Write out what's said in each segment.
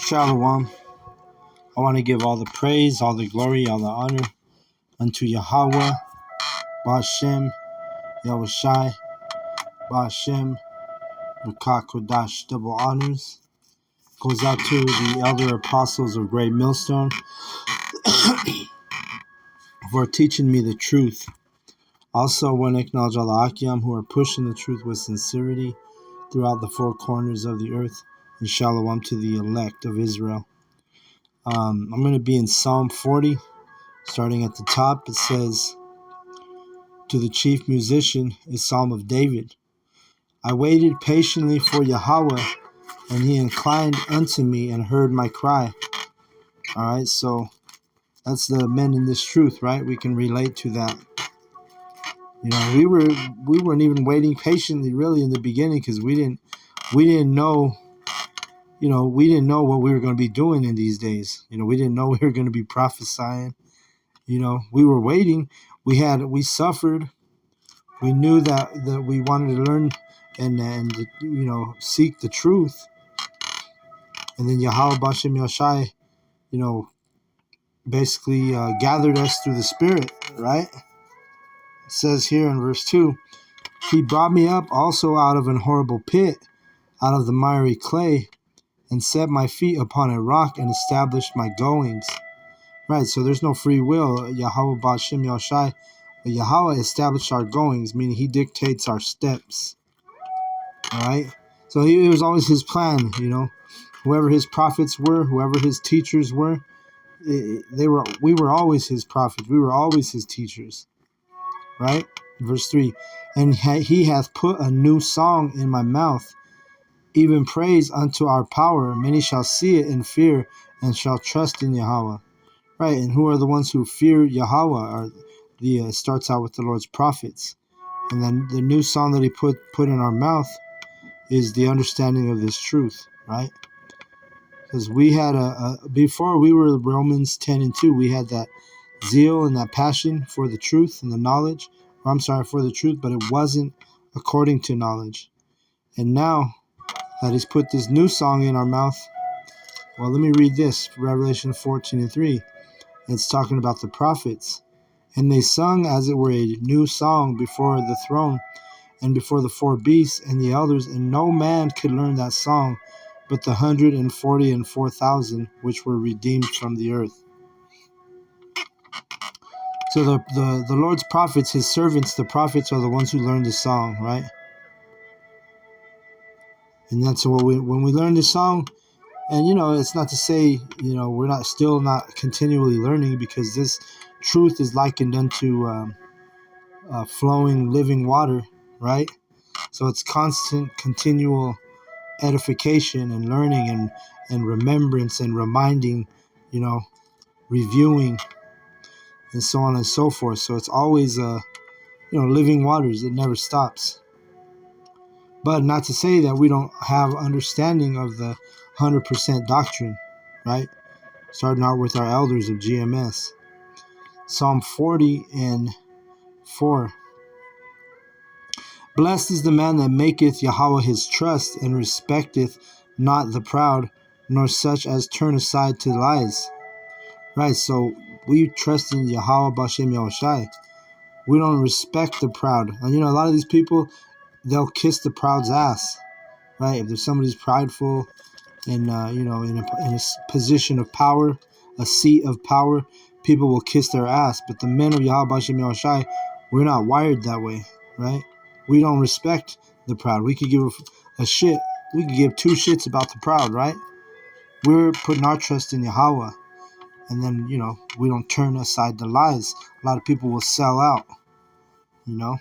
Shalom. I want to give all the praise, all the glory, all the honor unto Yahweh, Ba'ashem, Yahushai, Ba'ashem, Kodash, double honors. Goes out to the elder apostles of Great Millstone for teaching me the truth. Also, I want to acknowledge all the Akim who are pushing the truth with sincerity throughout the four corners of the earth. And shalom to the elect of Israel. I'm going to be in Psalm 40, starting at the top. It says, to the chief musician, a psalm of David. I waited patiently for Yahweh, and he inclined unto me and heard my cry. All right, so that's the men in this truth, right? We can relate to that. You know, we weren't even waiting patiently really in the beginning because we didn't know. You know, we didn't know what we were going to be doing in these days. You know, we didn't know we were going to be prophesying. You know, we were waiting. We suffered. We knew that we wanted to learn and you know, seek the truth. And then Yahweh Ba'ashem Yahushai, you know, basically gathered us through the Spirit, right? It says here in verse 2, he brought me up also out of an horrible pit, out of the miry clay, and set my feet upon a rock and established my goings. Right, so there's no free will. Yahweh Ba'ashem Yahushai, Yahweh established our goings, meaning he dictates our steps. All right, so it was always his plan, you know. Whoever his prophets were, whoever his teachers were, we were always his prophets. We were always his teachers. Right? Verse 3, and he hath put a new song in my mouth, even praise unto our power. Many shall see it and fear, and shall trust in Yahweh. Right, and who are the ones who fear Yahweh? Starts out with the Lord's prophets. And then the new song that he put in our mouth is the understanding of this truth, right? Because we had before we were Romans 10 and 2, we had that zeal and that passion for the truth and the knowledge. For the truth, but it wasn't according to knowledge. And now that he's put this new song in our mouth, well, let me read this, Revelation 14 and 3. It's talking about the prophets. And they sung as it were a new song before the throne and before the four beasts and the elders, and no man could learn that song but the 144,000 which were redeemed from the earth. So the Lord's prophets, his servants, the prophets, are the ones who learn the song, right? And that's what when we learn this song, and you know, it's not to say, you know, we're not continually learning, because this truth is likened unto flowing living water, right? So it's constant, continual edification and learning and remembrance and reminding, you know, reviewing, and so on and so forth. So it's always living waters. It never stops. But not to say that we don't have understanding of the 100% doctrine, right? Starting out with our elders of GMS. Psalm 40 and 4. Blessed is the man that maketh Yahweh his trust, and respecteth not the proud, nor such as turn aside to lies. Right, so we trust in Yahweh Ba'ashem Yahushai. We don't respect the proud. And you know, a lot of these people, they'll kiss the proud's ass. Right, if there's somebody's prideful and in a position of power, a seat of power, people will kiss their ass. But the men of Yahweh Ba'ashem Yahushai, we're not wired that way, right? We don't respect the proud. We could give a shit. We could give two shits about the proud, right? We're putting our trust in Yahweh. And then, you know, we don't turn aside the lies. A lot of people will sell out, you know.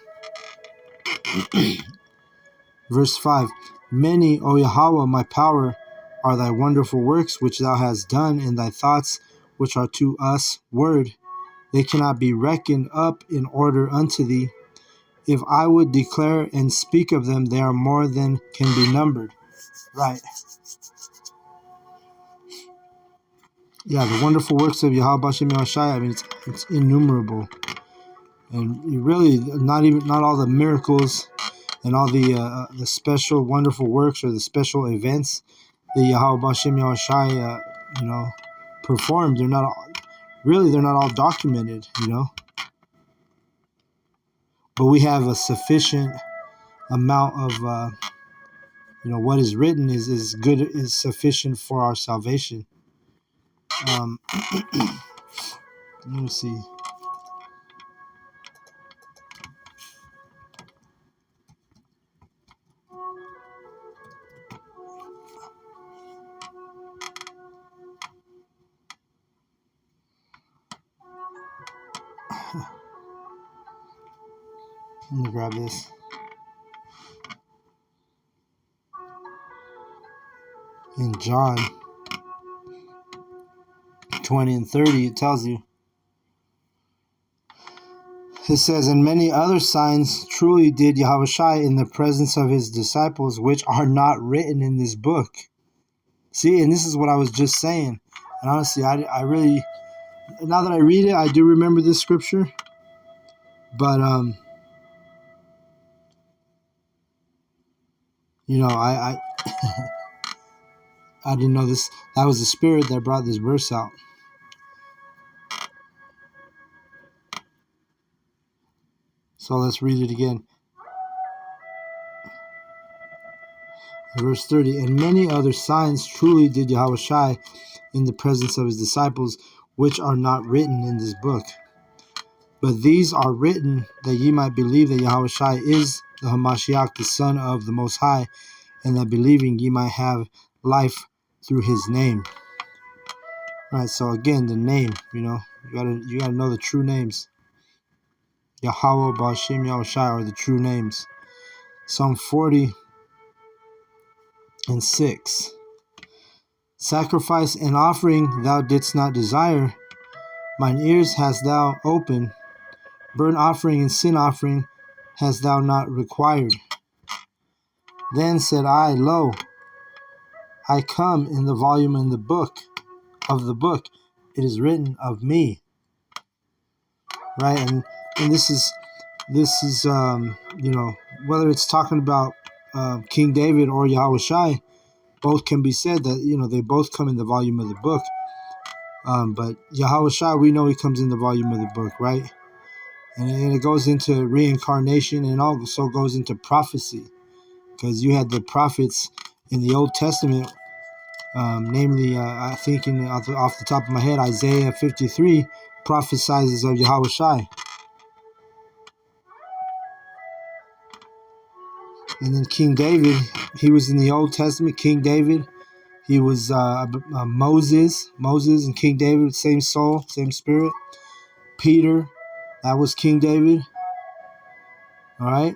Verse 5. Many, O Yahweh, my power, are thy wonderful works which thou hast done, and thy thoughts which are to us word. They cannot be reckoned up in order unto thee. If I would declare and speak of them, they are more than can be numbered. Right. Yeah, the wonderful works of Yahweh Ba'ashem Yahushai, I mean, it's innumerable. And really, not all the miracles and all the special wonderful works or the special events the Yahweh Bashem Yahushai, performed. They're not all documented, but we have a sufficient amount of, what is written is good, is sufficient for our salvation. Let me see. Let me grab this. In John 20 and 30, it tells you. It says, and many other signs truly did Yahushua in the presence of his disciples, which are not written in this book. See, and this is what I was just saying. And honestly, I really, now that I read it, I do remember this scripture. But, I I didn't know this. That was the Spirit that brought this verse out. So let's read it again. Verse 30, and many other signs truly did Yahushua in the presence of his disciples, which are not written in this book. But these are written that ye might believe that Yahushua is the Hamashiach, the Son of the Most High, and that believing ye might have life through his name. Right, so again, the name, you gotta know the true names. Yahweh, Ba'ashem, Yahushua are the true names. Psalm 40 and 6. Sacrifice and offering thou didst not desire, mine ears hast thou opened. Burnt offering and sin offering hast thou not required. Then said I, lo, I come in the volume in the book of the book. It is written of me. Right, and this is whether it's talking about King David or Yahushua, both can be said that they both come in the volume of the book. But Yahushua, we know he comes in the volume of the book, right? And it goes into reincarnation and also goes into prophecy, because you had the prophets in the Old Testament, namely, I think off the top of my head, Isaiah 53 prophesies of Yahushua. And then King David, he was in the Old Testament. King David, he was Moses and King David, same soul, same spirit. Peter, that was King David. All right,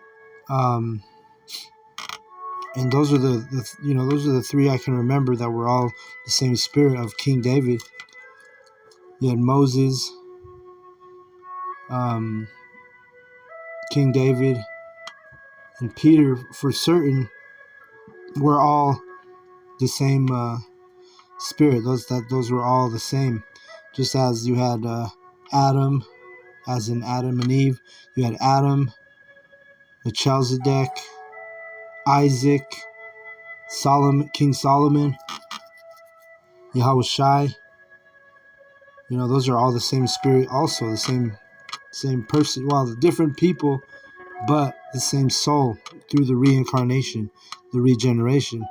and those are those are the three I can remember that were all the same spirit of King David. You had Moses, King David, and Peter, for certain, were all the same spirit. Those were all the same. Just as you had Adam, as in Adam and Eve, you had Adam, Melchizedek, Isaac, Solomon, King Solomon, Yahushua. Those are all the same spirit, also the same person. Well, the different people, but the same soul through the reincarnation, the regeneration,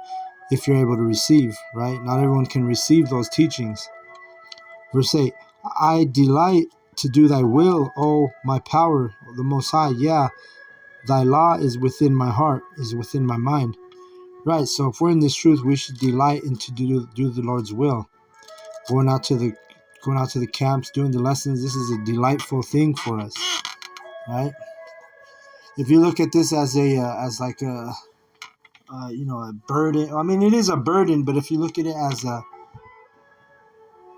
if you're able to receive, right? Not everyone can receive those teachings. Verse 8, I delight to do thy will, O my power, the Most High. Yeah, thy law is within my heart, is within my mind. Right, so if we're in this truth, we should delight in to do the Lord's will. Going out to the camps, doing the lessons, this is a delightful thing for us, right? If you look at this as a burden, I mean, it is a burden, but if you look at it as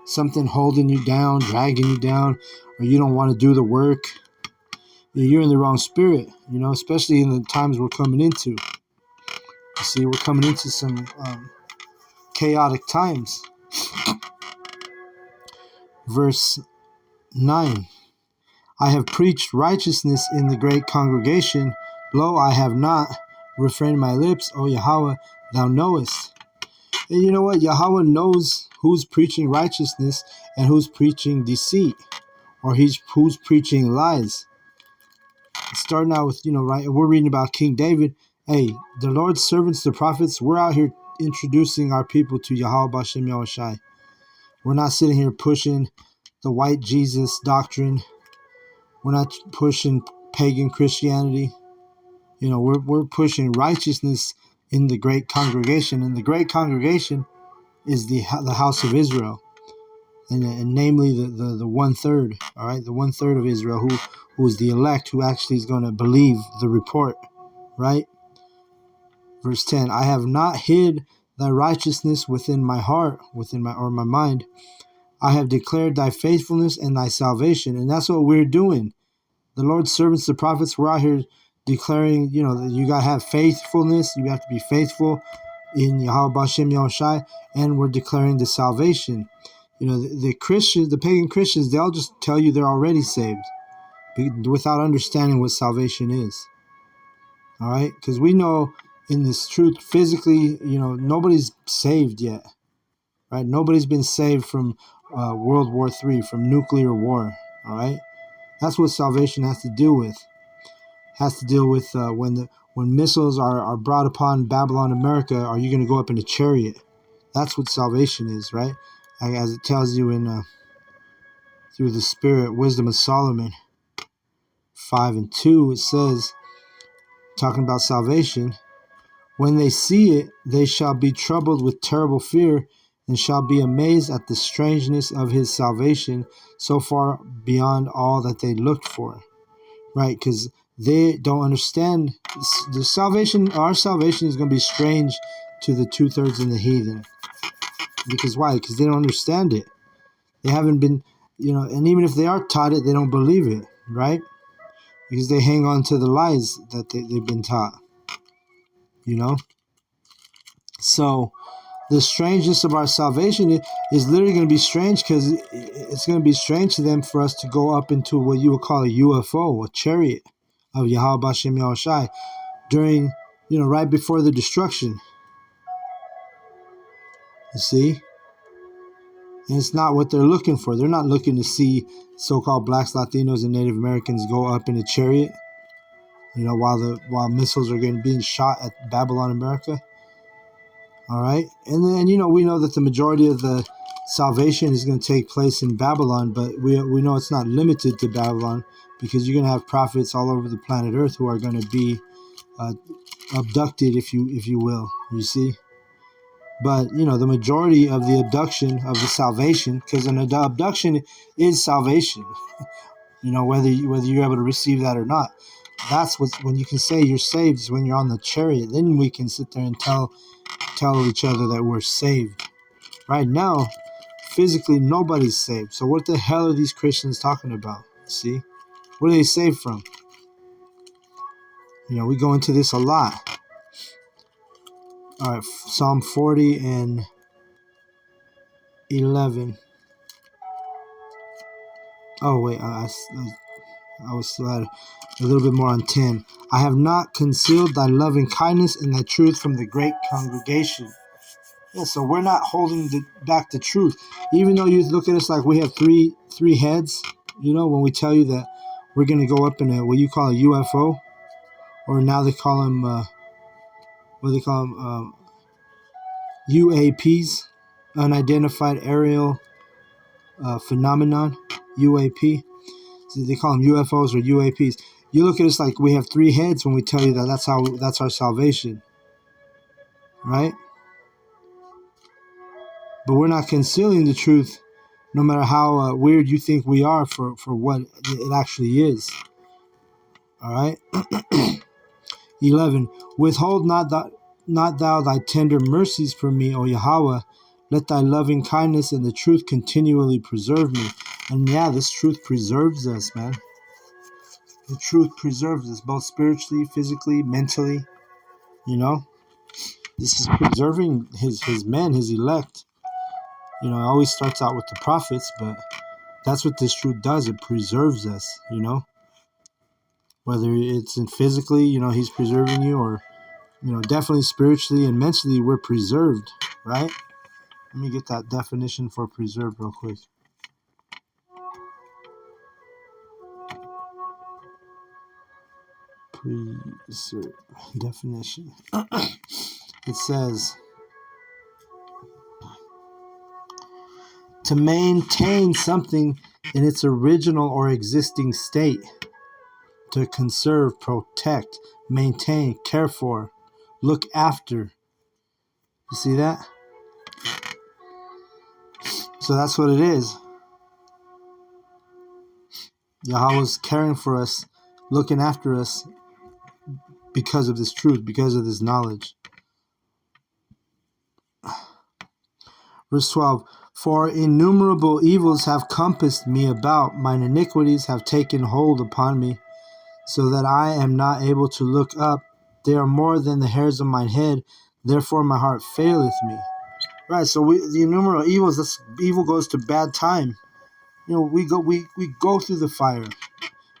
something holding you down, dragging you down, or you don't want to do the work, you're in the wrong spirit, especially in the times we're coming into. You see, we're coming into some chaotic times. Verse 9, I have preached righteousness in the great congregation. Lo, I have not refrained my lips, O Yahweh, thou knowest. And you know what? Yahweh knows who's preaching righteousness and who's preaching deceit, or who's preaching lies. Starting out with, right, we're reading about King David. Hey, the Lord's servants, the prophets, we're out here introducing our people to Yahweh Bashem Yahushai. We're not sitting here pushing the white Jesus doctrine. We're not pushing pagan Christianity. We're pushing righteousness in the great congregation, and the great congregation is the house of Israel, and namely the 1/3. All right, the 1/3 of Israel, who is the elect, who actually is going to believe the report. Right, verse 10. I have not hid thy righteousness within my heart, my mind. I have declared thy faithfulness and thy salvation, and that's what we're doing. The Lord's servants, the prophets, we're out here declaring, that you got to have faithfulness. You have to be faithful in Yahweh Bashem Yahushai, and we're declaring the salvation. The Christians, the pagan Christians, they'll just tell you they're already saved without understanding what salvation is. All right? Because we know in this truth, physically, nobody's saved yet. Right? Nobody's been saved from World War III, from nuclear war. All right? That's what salvation has to do with. Has to deal with when missiles are brought upon Babylon, America. Are you going to go up in a chariot? That's what salvation is, right? As it tells you in through the Spirit, Wisdom of Solomon 5:2, it says, talking about salvation, when they see it, they shall be troubled with terrible fear, and shall be amazed at the strangeness of his salvation, so far beyond all that they looked for. Right? Because they don't understand the salvation. Our salvation is going to be strange to the 2/3 in the heathen. Because why? Because they don't understand it. They haven't been, and even if they are taught it, they don't believe it, right? Because they hang on to the lies that they've been taught, So the strangeness of our salvation is literally going to be strange, because it's going to be strange to them for us to go up into what you would call a UFO, a chariot of Yahweh Bashem Yahushai during, right before the destruction. You see? And it's not what they're looking for. They're not looking to see so-called blacks, Latinos, and Native Americans go up in a chariot, while missiles are being shot at Babylon, America. All right? And then, we know that the majority of the salvation is going to take place in Babylon, but we know it's not limited to Babylon, because you're going to have prophets all over the planet Earth who are going to be abducted, if you will, you see. But the majority of the abduction of the salvation, because an abduction is salvation, whether you're able to receive that or not. That's when you can say you're saved, is when you're on the chariot. Then we can sit there and tell each other that we're saved. Right now, physically, nobody's saved. So what the hell are these Christians talking about? See, what are they saved from? We go into this a lot. All right, Psalm 40 and 11. Oh wait, I was still at a little bit more on 10. I have not concealed thy loving kindness and thy truth from the great congregation. Yeah, so we're not holding back the truth, even though you look at us like we have three heads. When we tell you that we're going to go up in what you call a UFO, or now they call them UAPs, unidentified aerial phenomenon, UAP. So they call them UFOs or UAPs. You look at us like we have three heads when we tell you that that's our salvation, right? But we're not concealing the truth, no matter how weird you think we are for what it actually is. All right. 11. Withhold not thou thy tender mercies from me, O Yahweh. Let thy loving kindness and the truth continually preserve me. And yeah, this truth preserves us, man. The truth preserves us, both spiritually, physically, mentally. This is preserving his men, his elect. It always starts out with the prophets, but that's what this truth does. It preserves us, Whether it's in physically, he's preserving you, or, definitely spiritually and mentally, we're preserved. right? Let me get that definition for preserved real quick. Preserved definition. It says, to maintain something in its original or existing state. To conserve, protect, maintain, care for, look after. You see that? So that's what it is. Yahweh's caring for us, looking after us because of this truth, because of this knowledge. Verse 12, for innumerable evils have compassed me about, mine iniquities have taken hold upon me, so that I am not able to look up. They are more than the hairs of mine head, therefore my heart faileth me. Right, so the innumerable evils, this evil goes to bad time. You know, we go through the fire.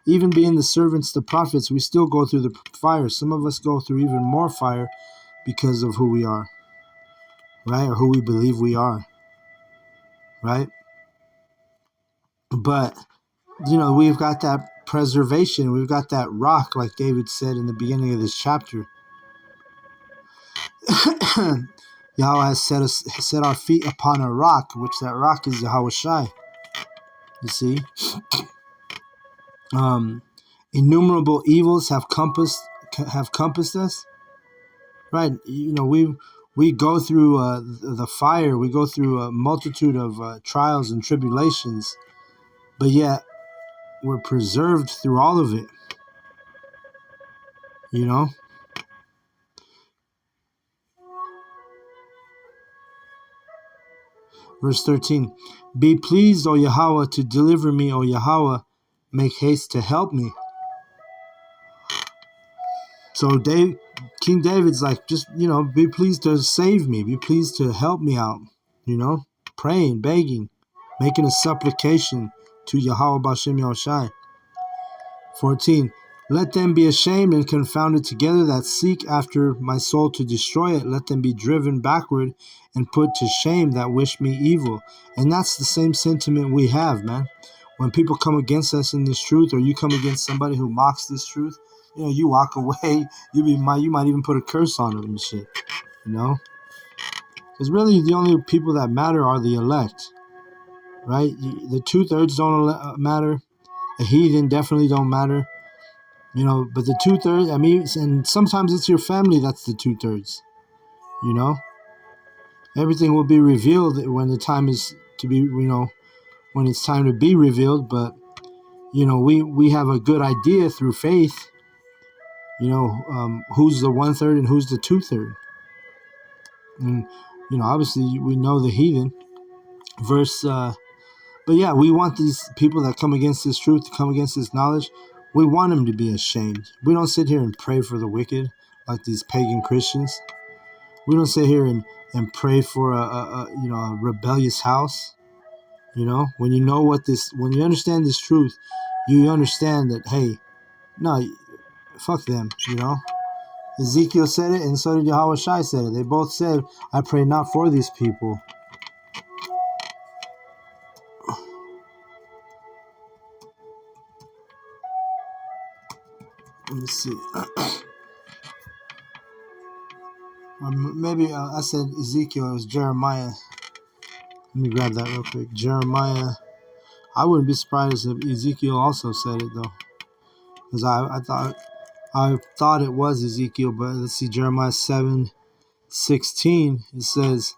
Even being the servants, the prophets, we still go through the fire. Some of us go through even more fire because of who we are, right? Or who we believe we are, right? But, you know, we've got that preservation. We've got that rock, like David said in the beginning of this chapter. Yahweh has set our feet upon a rock, which that rock is Yahweh Shai. You see? Innumerable evils have compassed us. Right? You know, we go through the fire. We go through a multitude of trials and tribulations, but yet we're preserved through all of it. You know? Verse 13, be pleased, O Yahweh, to deliver me, O Yahweh, make haste to help me. So King David's like, just, you know, be pleased to save me. Be pleased to help me out, you know, praying, begging, making a supplication to Yahweh Bashem Yahushai. 14, let them be ashamed and confounded together that seek after my soul to destroy it. Let them be driven backward and put to shame that wish me evil. And that's the same sentiment we have, man. When people come against us in this truth, or you come against somebody who mocks this truth, you know, you walk away. You might even put a curse on them and shit, you know? Because really the only people that matter are the elect, right? The 2/3 don't matter. The heathen definitely don't matter. You know, but the 2/3, I mean, and sometimes it's your family that's the 2/3. You know, everything will be revealed when the time is to be, you know, when it's time to be revealed. But, you know, we have a good idea through faith, you know, who's the 1/3 and who's the 2/3. And, you know, obviously we know the heathen. But yeah, we want these people that come against this truth, to come against this knowledge. We want them to be ashamed. We don't sit here and pray for the wicked like these pagan Christians. We don't sit here and pray for a rebellious house. You know, when you understand this truth, you understand that, hey, no, fuck them. You know, Ezekiel said it, and so did Yahweh Shai said it. They both said, I pray not for these people. Let me see. Maybe I said Ezekiel, it was Jeremiah. Let me grab that real quick. Jeremiah. I wouldn't be surprised if Ezekiel also said it, though. Because I thought it was Ezekiel, but let's see, Jeremiah 7:16. It says,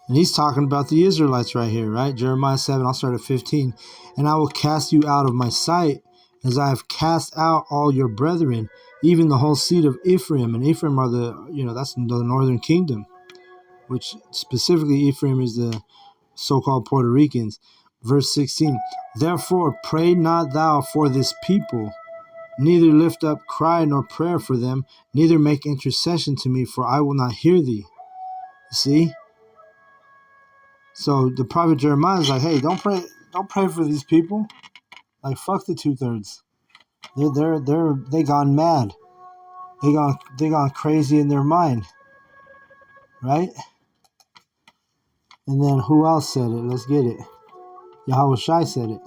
and he's talking about the Israelites right here, right? Jeremiah 7, I'll start at 15. And I will cast you out of my sight, as I have cast out all your brethren, even the whole seed of Ephraim. And Ephraim are that's the northern kingdom, which specifically Ephraim is the so-called Puerto Ricans. Verse 16, therefore pray not thou for this people, neither lift up cry nor prayer for them, neither make intercession to me, for I will not hear thee. See? So the prophet Jeremiah is like, hey, don't pray for these people. Like, fuck the 2/3. They gone mad. they gone crazy in their mind, right? And then who else said it? Let's get it. Yahweh Shai said it.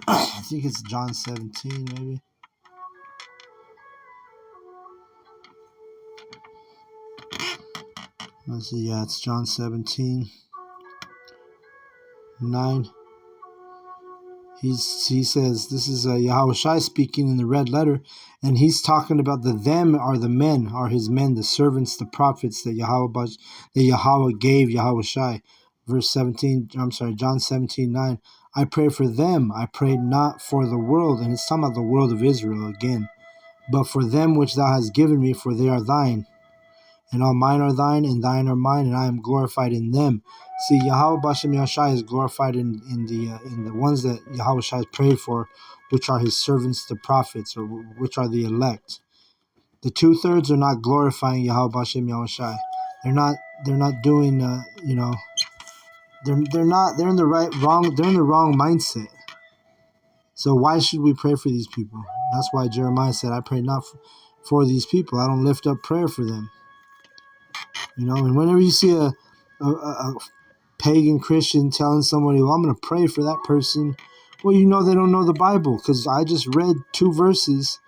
I think it's John 17, maybe. Let's see. Yeah, it's John 17, 9. He says, this is Yahweh Shai speaking in the red letter, and he's talking about the them are the men, are his men, the servants, the prophets that Yahweh gave Yahweh Shai. Verse 17, I'm sorry, John 17, 9. I pray for them, I pray not for the world, and it's talking about the world of Israel again, but for them which thou hast given me, for they are thine. And all mine are thine, and thine are mine, and I am glorified in them. See, Yahweh Bashem Yahshai is glorified in the ones that Yahweh Shai has prayed for, which are his servants, the prophets, or which are the elect. The 2/3 are not glorifying Yahweh Bashem Yahshai. They're not doing they're in the wrong mindset. So why should we pray for these people? That's why Jeremiah said, I pray not for these people. I don't lift up prayer for them. And whenever you see a pagan Christian telling somebody, well, I'm going to pray for that person, well, they don't know the Bible, because I just read 2 verses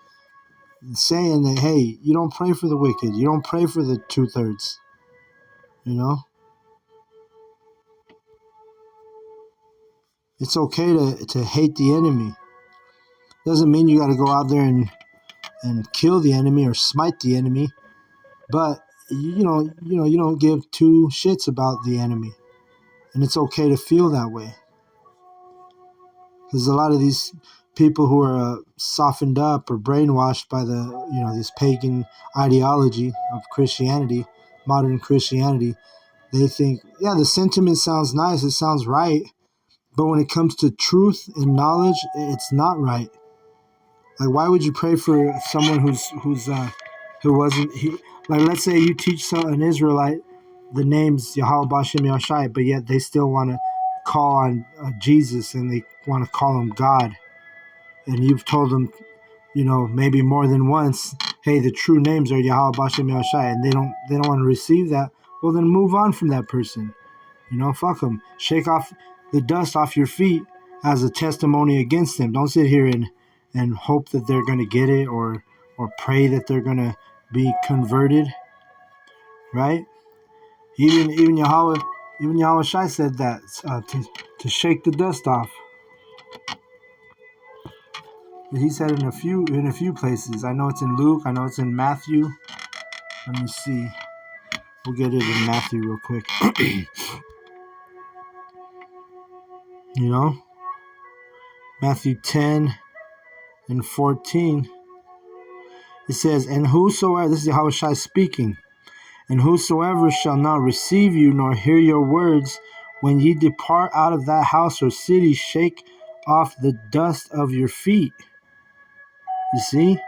saying that, hey, you don't pray for the wicked. You don't pray for the 2/3. It's okay to hate the enemy. Doesn't mean you got to go out there and kill the enemy or smite the enemy, but you don't give 2 shits about the enemy, and it's okay to feel that way. There's a lot of these people who are softened up or brainwashed by this pagan ideology of Christianity, modern Christianity. They think, yeah, the sentiment sounds nice, it sounds right, but when it comes to truth and knowledge, it's not right. Like, why would you pray for someone who wasn't he? Like, let's say you teach an Israelite the names Yahweh Bashem Yahshai, but yet they still want to call on Jesus, and they want to call him God. And you've told them, maybe more than once, hey, the true names are Yahweh Bashem Yahshai, and they don't want to receive that. Well, then move on from that person. Fuck them. Shake off the dust off your feet as a testimony against them. Don't sit here and hope that they're going to get it, or pray that they're going to be converted, right? Even Yahweh Shai said that to shake the dust off. He said in a few places. I know it's in Luke. I know it's in Matthew. Let me see. We'll get it in Matthew real quick. Matthew 10 and 14. It says, and whosoever, this is Yahweh Shai speaking, and whosoever shall not receive you nor hear your words, when ye depart out of that house or city, shake off the dust of your feet. You see?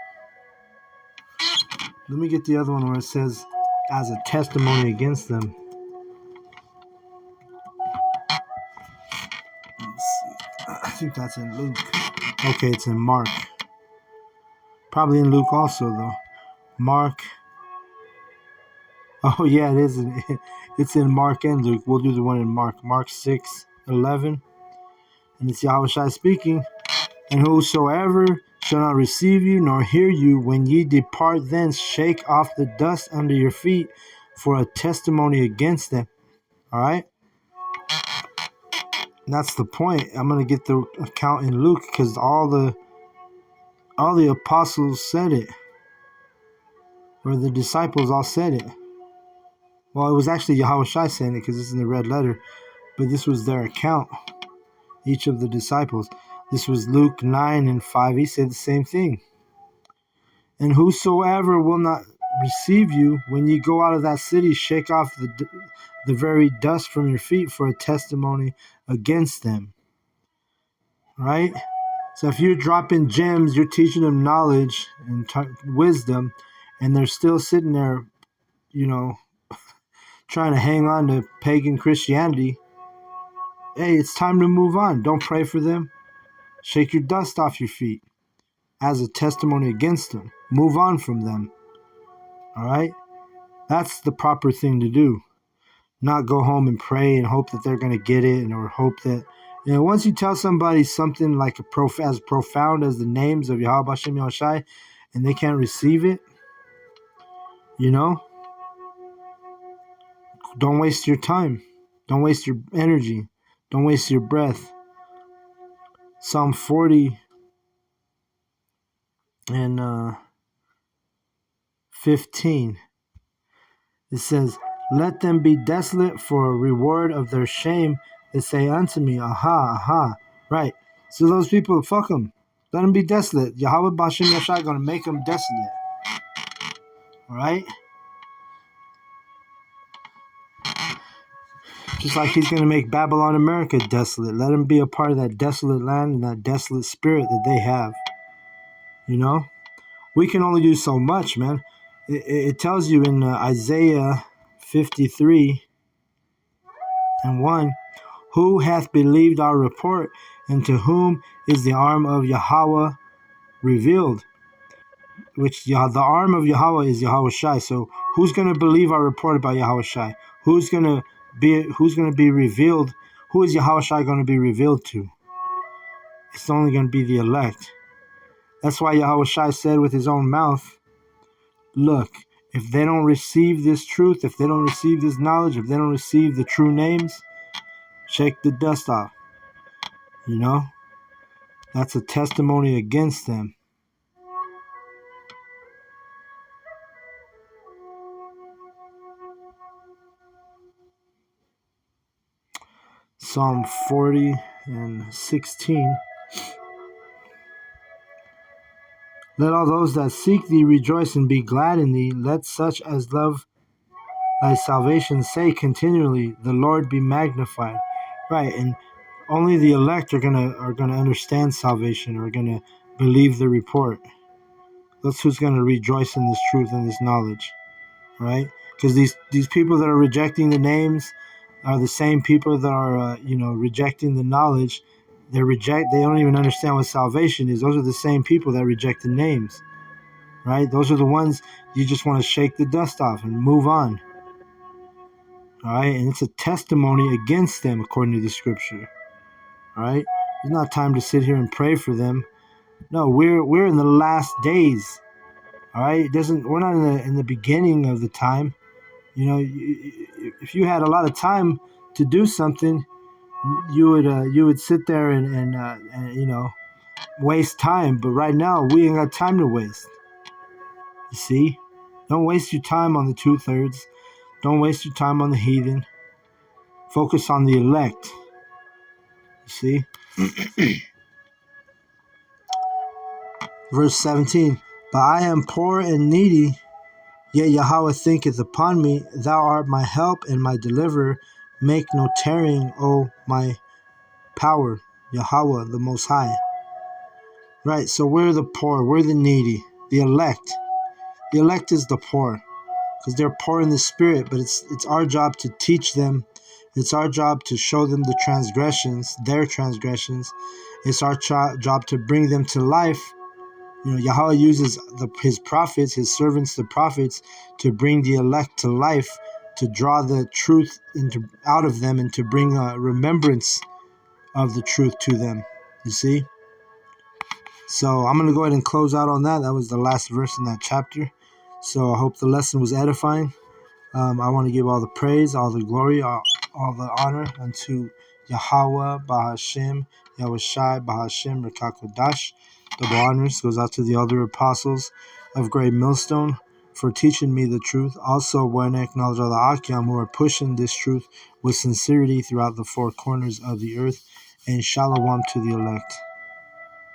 Let me get the other one where it says, as a testimony against them. Let's see. I think that's in Luke. Okay, it's in Mark. Probably in Luke also, though. Mark. Oh, yeah, it is. It's in Mark and Luke. We'll do the one in Mark. Mark 6:11. And it's Yahweh Shai speaking. And whosoever shall not receive you nor hear you, when ye depart thence, shake off the dust under your feet for a testimony against them. All right? And that's the point. I'm going to get the account in Luke, because all the apostles said it. Or the disciples all said it. Well, it was actually Yahweh Shai saying it, because it's in the red letter. But this was their account. Each of the disciples. This was Luke 9 and 5. He said the same thing. And whosoever will not receive you, when you go out of that city, shake off the very dust from your feet for a testimony against them. Right? So if you're dropping gems, you're teaching them knowledge and wisdom, and they're still sitting there, trying to hang on to pagan Christianity, hey, it's time to move on. Don't pray for them. Shake your dust off your feet as a testimony against them. Move on from them. All right? That's the proper thing to do. Not go home and pray and hope that they're going to get it, or hope that, once you tell somebody something like as profound as the names of Yahweh Hashem Yahushai, and they can't receive it, don't waste your time. Don't waste your energy. Don't waste your breath. Psalm 40 and 15. It says, "Let them be desolate for a reward of their shame that say unto me, aha, aha." Right. So those people, fuck them. Let them be desolate. Yahweh Bashem Yashai going to make them desolate. All right? Just like he's going to make Babylon America desolate. Let them be a part of that desolate land and that desolate spirit that they have. We can only do so much, man. It tells you in Isaiah 53 and 1, "Who hath believed our report, and to whom is the arm of Yahweh revealed?" Which the arm of Yahweh is Yahweh Shai. So who's going to believe our report about Yahweh Shai? Who's going to be revealed? Who is Yahweh Shai going to be revealed to? It's only going to be the elect. That's why Yahweh Shai said with his own mouth, look, if they don't receive this truth, if they don't receive this knowledge, if they don't receive the true names, shake the dust off. That's a testimony against them. Psalm 40 and 16. "Let all those that seek thee rejoice and be glad in thee. Let such as love thy salvation say continually, the Lord be magnified." Right, and only the elect are gonna understand salvation, are gonna believe the report. That's who's gonna rejoice in this truth and this knowledge, right? Because these people that are rejecting the names are the same people that are rejecting the knowledge. They don't even understand what salvation is. Those are the same people that reject the names, right? Those are the ones you just want to shake the dust off and move on. All right, and it's a testimony against them according to the scripture. All right, it's not time to sit here and pray for them. No, we're in the last days. All right, we're not in the beginning of the time. If you had a lot of time to do something, you would sit there and waste time. But right now, we ain't got time to waste. You see, don't waste your time on the 2/3. Don't waste your time on the heathen. Focus on the elect. You see. Verse 17. "But I am poor and needy, yet Yahweh thinketh upon me. Thou art my help and my deliverer. Make no tarrying, O my power." Yahweh, the Most High. Right, so we're the poor, we're the needy, the elect. The elect is the poor, because they're poor in the spirit, but it's our job to teach them. It's our job to show them the transgressions, their transgressions. It's our job to bring them to life. Yahweh uses his prophets, his servants, the prophets, to bring the elect to life, to draw the truth out of them, and to bring a remembrance of the truth to them. You see? So I'm going to go ahead and close out on that. That was the last verse in that chapter. So I hope the lesson was edifying. I want to give all the praise, all the glory, all the honor unto Yahweh, Bahashem, Yahushai, Bahashem, Rekakodash. Double honors goes out to the other apostles of Great Millstone for teaching me the truth. Also, when I acknowledge all the Akyam who are pushing this truth with sincerity throughout the four corners of the earth. And shalom to the elect.